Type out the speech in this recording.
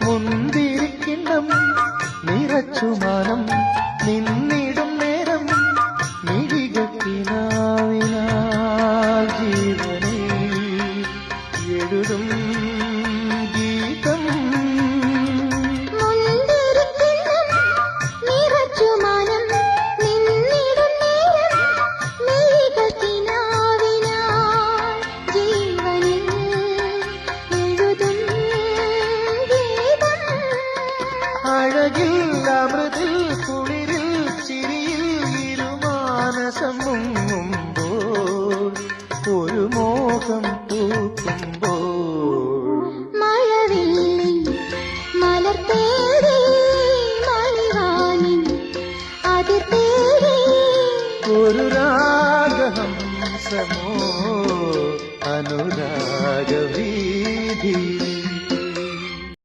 മുന്തിരിക്കിണ്ണം നിറച്ചുമാനം നിന്നിടും നേരം മിഴികത്തിനാവിനാൽ ജീവനെ എഴുതും ഗീതം അഴകിൽ അമൃതിൽ കുളിരിൽ ചിരിയിൽ ഇരുമാനസം മുങ്ങുമ്പോൾ ഒരു മോഹം പൂക്കുമ്പോൾ മഴവില്ലിൽ മലർത്തേടി മണിവാനിൽ അതിർത്തേടി ഒരു രാഗഹംസമോ അനുരാഗ